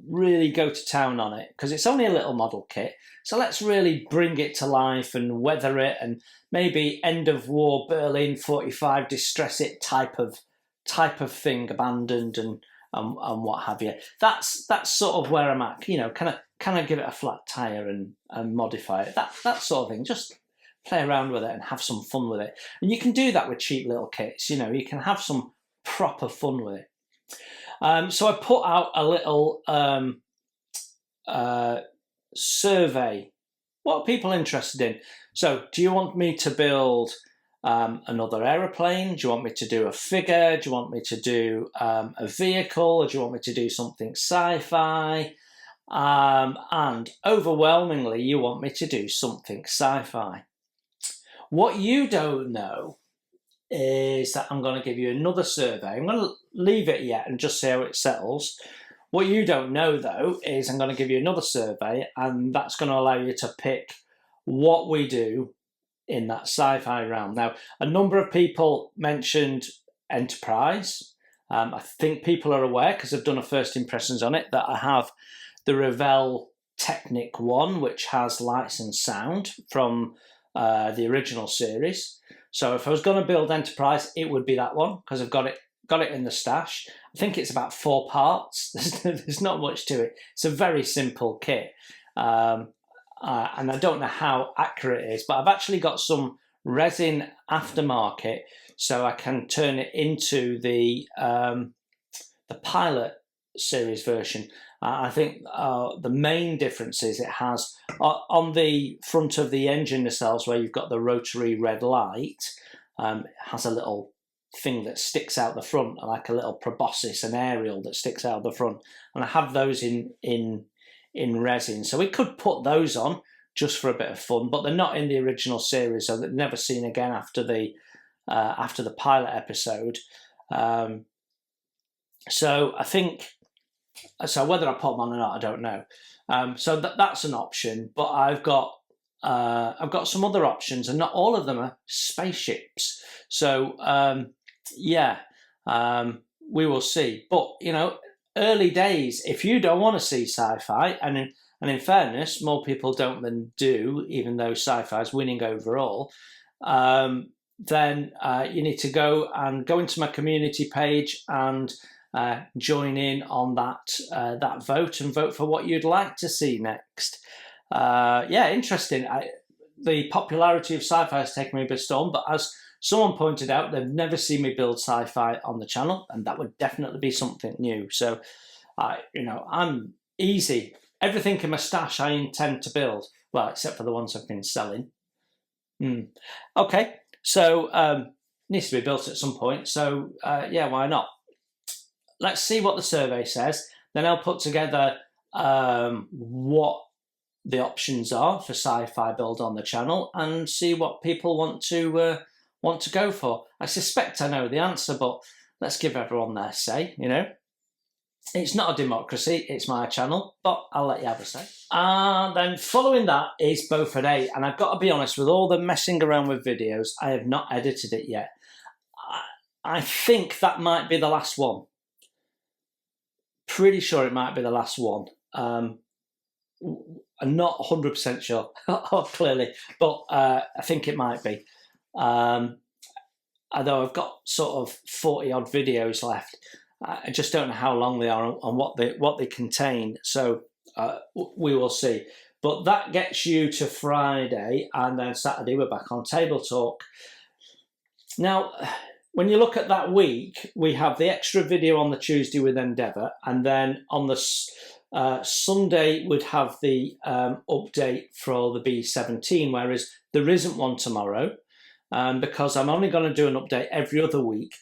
really go to town on it because it's only a little model kit. So let's really bring it to life and weather it, and maybe end of war Berlin 45 distress it type of thing, abandoned and what have you. That's sort of where I'm at. You know, can I give it a flat tire and modify it? That sort of thing. Just play around with it and have some fun with it. And you can do that with cheap little kits. You know, you can have some proper fun with it. So I put out a little survey. What are people interested in? So do you want me to build another aeroplane? Do you want me to do a figure? Do you want me to do a vehicle? Or do you want me to do something sci-fi? And overwhelmingly, you want me to do something sci-fi. What you don't know is that I'm going to give you another survey. I'm going to leave it yet and just see how it settles. What you don't know, though, is I'm going to give you another survey, and that's going to allow you to pick what we do in that sci-fi realm. Now, a number of people mentioned Enterprise. I think people are aware, because I've done a first impressions on it, that I have the Revell Technic 1, which has lights and sound from the original series. So if I was going to build Enterprise, it would be that one, because I've got it in the stash. I think it's about 4 parts. There's not much to it. It's a very simple kit. And I don't know how accurate it is, but I've actually got some resin aftermarket, so I can turn it into the Pilot series version. I think the main difference is it has, on the front of the engine nacelles where you've got the rotary red light, it has a little thing that sticks out the front, like a little proboscis, an aerial that sticks out the front. And I have those in resin. So we could put those on just for a bit of fun, but they're not in the original series, so they're never seen again after the pilot episode. So I think, so whether I put them on or not, I don't know. So that's an option, but I've got some other options, and not all of them are spaceships. So we will see. But you know, early days. If you don't want to see sci-fi, and in fairness, more people don't than do, even though sci-fi is winning overall, then you need to go into my community page and join in on that vote and vote for what you'd like to see next. Interesting. The popularity of sci-fi has taken me by storm, but as someone pointed out, they've never seen me build sci-fi on the channel, and that would definitely be something new. So, I'm easy. Everything in my stash I intend to build, well, except for the ones I've been selling. Okay, so needs to be built at some point. So why not? Let's see what the survey says. Then I'll put together what the options are for sci-fi build on the channel and see what people want to go for. I suspect I know the answer, but let's give everyone their say, you know. It's not a democracy, it's my channel, but I'll let you have a say. And then following that is Beaufort 8, and I've got to be honest, with all the messing around with videos, I have not edited it yet. I think that might be the last one. Pretty sure it might be the last one. I'm not 100% sure, clearly, but I think it might be. Although I've got sort of 40 odd videos left, I just don't know how long they are and what they contain. So we will see. But that gets you to Friday, and then Saturday we're back on Table Talk. Now, when you look at that week, we have the extra video on the Tuesday with Endeavour, and then on the Sunday we'd have the update for the B17, whereas there isn't one tomorrow, because I'm only going to do an update every other week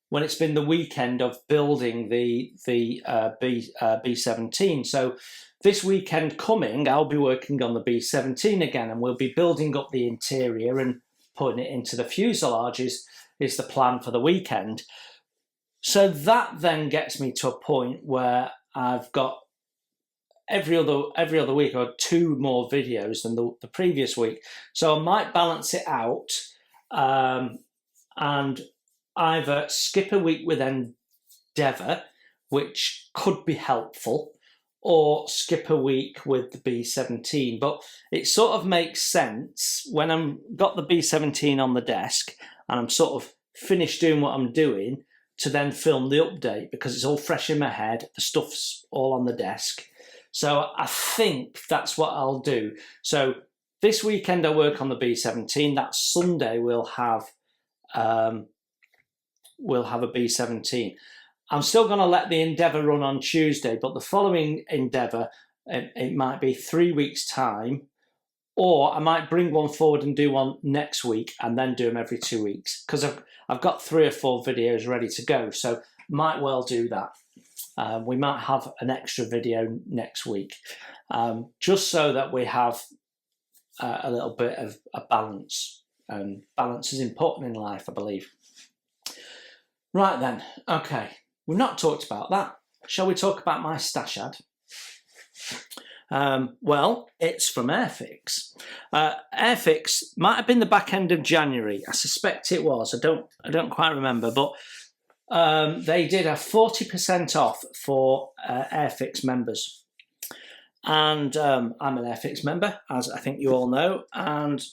when it's been the weekend of building the B17. So this weekend coming, I'll be working on the B17 again, and we'll be building up the interior and putting it into the fuselage is the plan for the weekend. So that then gets me to a point where I've got every other week or 2 more videos than the previous week. So I might balance it out and either skip a week with Endeavour, which could be helpful, or skip a week with the B17. But it sort of makes sense when I've got the B17 on the desk and I'm sort of finished doing what I'm doing to then film the update, because it's all fresh in my head, the stuff's all on the desk. So I think that's what I'll do. So this weekend I work on the B17. That Sunday we'll have a B17. I'm still going to let the Endeavour run on Tuesday, but the following Endeavour, it might be 3 weeks' time, or I might bring one forward and do one next week and then do them every 2 weeks, because I've got 3 or 4 videos ready to go, so might well do that. We might have an extra video next week, just so that we have a little bit of a balance. Balance is important in life, I believe. Right then, okay. We've not talked about that. Shall we talk about my stash ad? Well, it's from Airfix. Airfix might have been the back end of January. I suspect it was. I don't quite remember, but they did a 40% off for Airfix members. And I'm an Airfix member, as I think you all know. And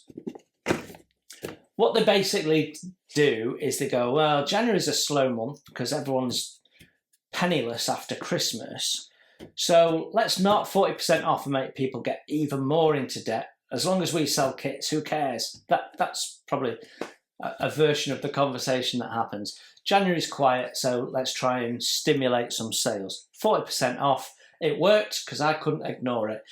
what they basically do is they go, well, January's a slow month because everyone's penniless after Christmas. So let's knock 40% off and make people get even more into debt. As long as we sell kits, who cares? That's probably a version of the conversation that happens. January's quiet, so let's try and stimulate some sales. 40% off. It worked because I couldn't ignore it.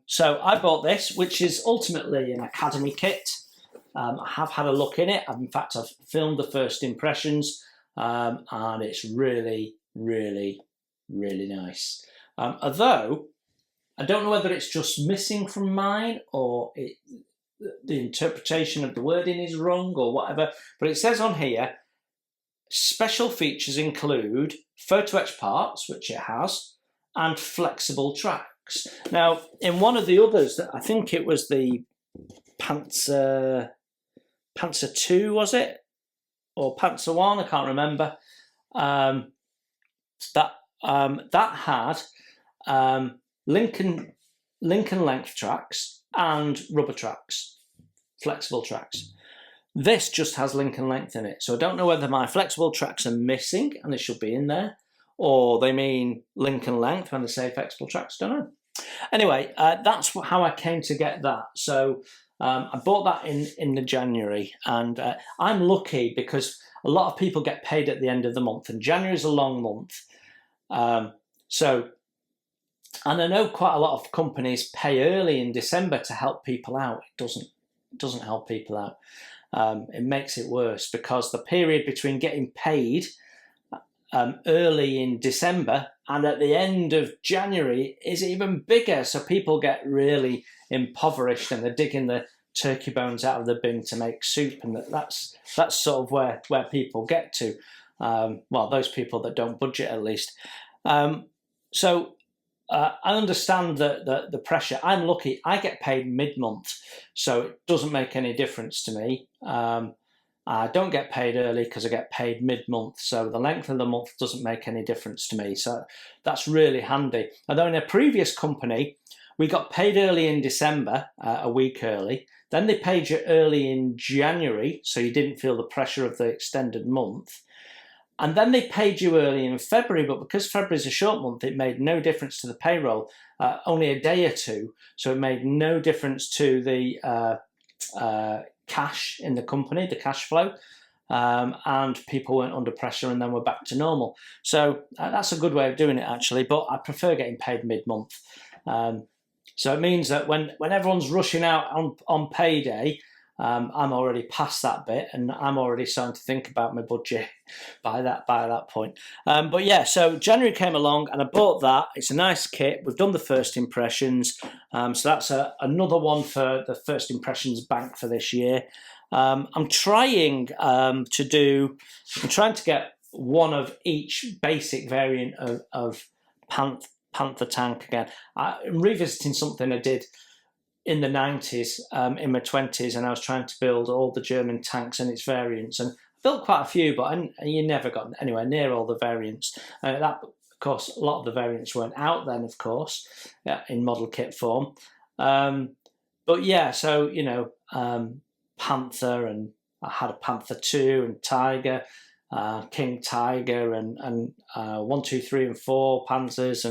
So I bought this, which is ultimately an Academy kit. I have had a look in it. In fact, I've filmed the first impressions, and it's really, really, really nice. Although, I don't know whether it's just missing from mine or the interpretation of the wording is wrong or whatever, but it says on here, special features include photo etch parts, which it has, and flexible tracks. Now, in one of the others, I think it was the Panzer 2, was it? Or Panzer 1, I can't remember. That had Lincoln length tracks and rubber tracks, flexible tracks. This just has Lincoln length in it, so I don't know whether my flexible tracks are missing and they should be in there, or they mean Lincoln length when they say flexible tracks. Don't know. Anyway, that's how I came to get that. So I bought that in the January, and I'm lucky because a lot of people get paid at the end of the month, and January is a long month. And I know quite a lot of companies pay early in December to help people out. It doesn't help people out. It makes it worse because the period between getting paid early in December and at the end of January is even bigger. So people get really impoverished and they're digging the turkey bones out of the bin to make soup, and that's sort of where people get to. Well, those people that don't budget, at least. So I understand the pressure. I'm lucky. I get paid mid-month, so it doesn't make any difference to me. I don't get paid early because I get paid mid-month, so the length of the month doesn't make any difference to me. So that's really handy. Although in a previous company, we got paid early in December, a week early. Then they paid you early in January, so you didn't feel the pressure of the extended month. And then they paid you early in February, but because February is a short month, it made no difference to the payroll, only a day or two. So it made no difference to the cash in the company, the cash flow, and people weren't under pressure and then we're back to normal. So that's a good way of doing it, actually, but I prefer getting paid mid-month. So it means that when everyone's rushing out on payday, I'm already past that bit, and I'm already starting to think about my budget by that point. But yeah, so January came along and I bought that. It's a nice kit. We've done the first impressions, so that's another one for the first impressions bank for this year. I'm trying to get one of each basic variant of Panther tank again. I'm revisiting something I did in the 90s, in my 20s, and I was trying to build all the German tanks and its variants, and built quite a few, but you never got anywhere near all the variants. That course, a lot of the variants weren't out then, of course, in model kit form. But yeah, so, you know, Panther, and I had a Panther 2 and Tiger, King Tiger, and 1, 2, 3, and 4 Panzers,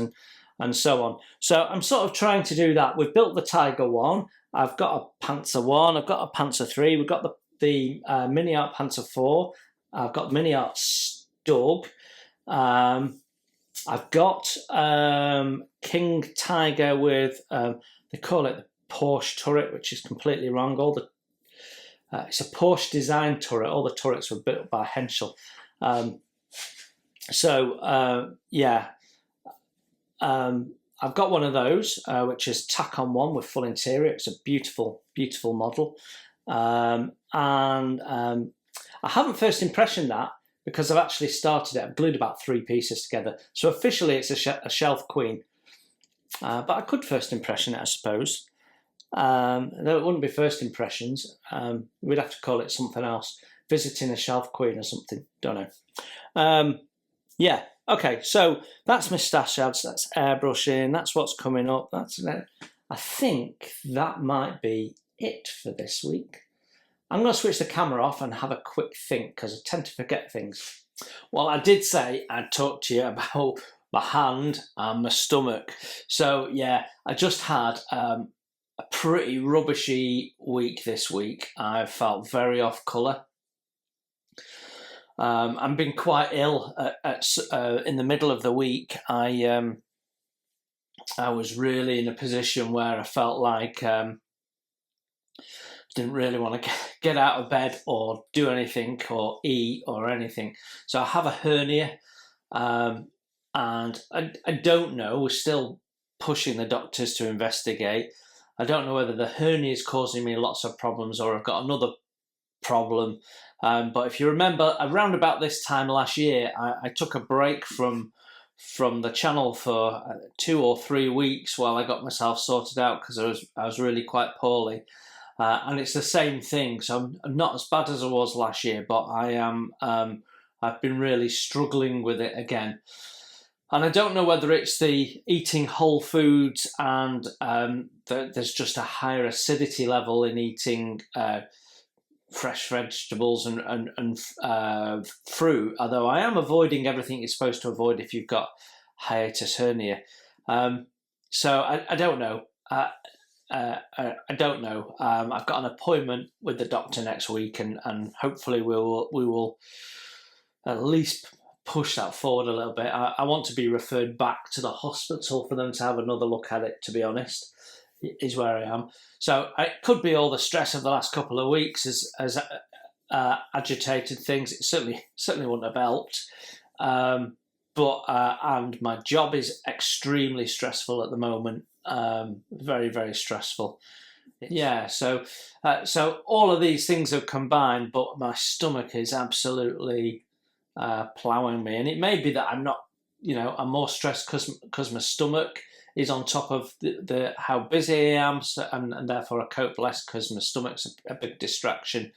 and so on. So I'm sort of trying to do that. We've built the Tiger 1. I've got a Panzer 1. I've got a Panzer 3. We've got the Mini Art Panzer 4. I've got Mini Art Stug. I've got King Tiger with, they call it the Porsche turret, which is completely wrong. It's a Porsche design turret. All the turrets were built by Henschel. Yeah. I've got one of those, which is tack-on one with full interior. It's a beautiful, beautiful model. I haven't first impression that, because I've actually started it. I've glued about 3 pieces together. So officially it's a shelf queen. But I could first impression it, I suppose. Though it wouldn't be first impressions. We'd have to call it something else. Visiting a shelf queen or something. Don't know. Yeah. Okay, so that's my stash ads, that's airbrushing, that's what's coming up. I think that might be it for this week. I'm going to switch the camera off and have a quick think, because I tend to forget things. Well, I did say I'd talk to you about my hand and my stomach. So yeah, I just had a pretty rubbishy week this week. I felt very off colour. I've been quite ill in the middle of the week. I was really in a position where I felt like didn't really want to get out of bed or do anything or eat or anything. So I have a hernia, and I don't know. We're still pushing the doctors to investigate. I don't know whether the hernia is causing me lots of problems or I've got another problem. But if you remember, around about this time last year, I took a break from the channel for 2 or 3 weeks while I got myself sorted out, because I was really quite poorly. And it's the same thing. So I'm not as bad as I was last year, but I've been really struggling with it again. And I don't know whether it's the eating whole foods and there's just a higher acidity level in eating fresh vegetables and fruit, although I am avoiding everything you're supposed to avoid if you've got hiatus hernia. So I don't know. I don't know. I've got an appointment with the doctor next week, and hopefully we will at least push that forward a little bit. I want to be referred back to the hospital for them to have another look at it, to be honest, is where I am. So it could be all the stress of the last couple of weeks has agitated things. It certainly wouldn't have helped. But my job is extremely stressful at the moment. Very, very stressful. Yeah, so all of these things have combined, but my stomach is absolutely ploughing me. And it may be that I'm not, I'm more stressed because my stomach is on top of the how busy I am, and therefore I cope less because my stomach's a big distraction.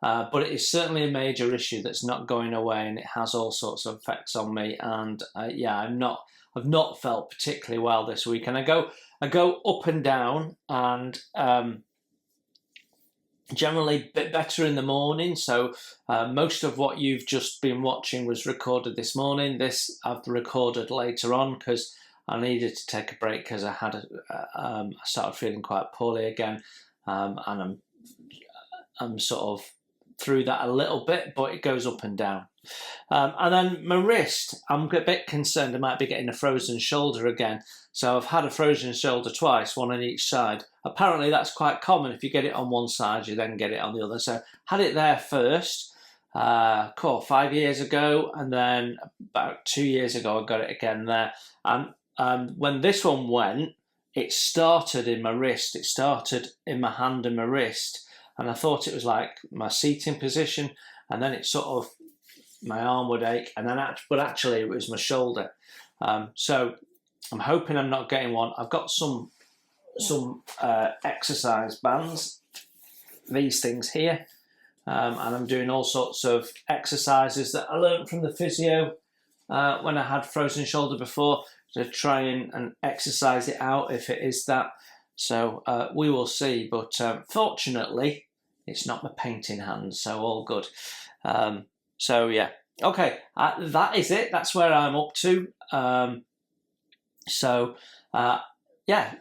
But it is certainly a major issue that's not going away, and it has all sorts of effects on me. And I've not felt particularly well this week, and I go up and down, and generally a bit better in the morning. So most of what you've just been watching was recorded this morning. This I've recorded later on because I needed to take a break because I had I started feeling quite poorly again, and I'm sort of through that a little bit, but it goes up and down. And then my wrist, I'm a bit concerned I might be getting a frozen shoulder again. So I've had a frozen shoulder twice, one on each side. Apparently that's quite common. If you get it on one side, you then get it on the other. So had it there first, 5 years ago, and then about 2 years ago I got it again there. And when this one went, it started in my wrist. It started in my hand and my wrist. And I thought it was like my seating position, and then it sort of, my arm would ache, and then but actually it was my shoulder. So I'm hoping I'm not getting one. I've got some exercise bands, these things here, and I'm doing all sorts of exercises that I learned from the physio when I had frozen shoulder before, to try and exercise it out if it is that. So we will see, but fortunately it's not my painting hand, so all good. So yeah, okay, that is it. That's where I'm up to. Yeah,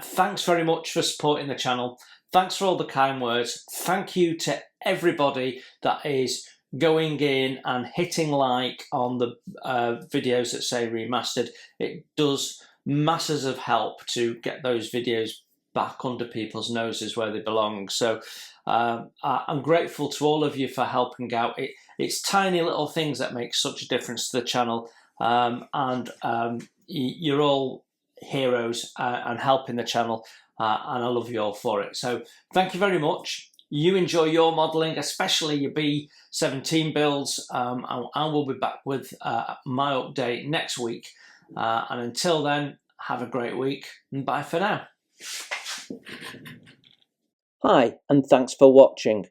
thanks very much for supporting the channel. Thanks for all the kind words. Thank you to everybody that is going in and hitting like on the videos that say remastered. It does masses of help to get those videos back under people's noses where they belong. So I'm grateful to all of you for helping out. It's tiny little things that make such a difference to the channel, and you're all heroes and helping the channel, and I love you all for it. So thank you very much. You enjoy your modelling, especially your B17 builds, and I will be back with my update next week. And until then, have a great week, and bye for now. Hi, and thanks for watching.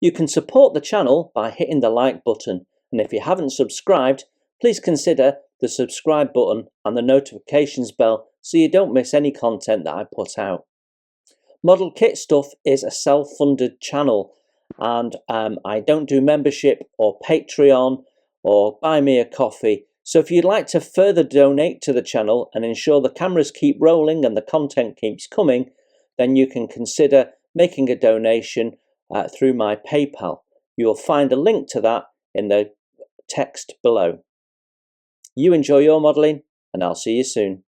You can support the channel by hitting the like button, and if you haven't subscribed, please consider the subscribe button and the notifications bell so you don't miss any content that I put out. Model Kit Stuff is a self-funded channel, and I don't do membership or Patreon or buy me a coffee. So if you'd like to further donate to the channel and ensure the cameras keep rolling and the content keeps coming, then you can consider making a donation through my PayPal. You will find a link to that in the text below. You enjoy your modelling, and I'll see you soon.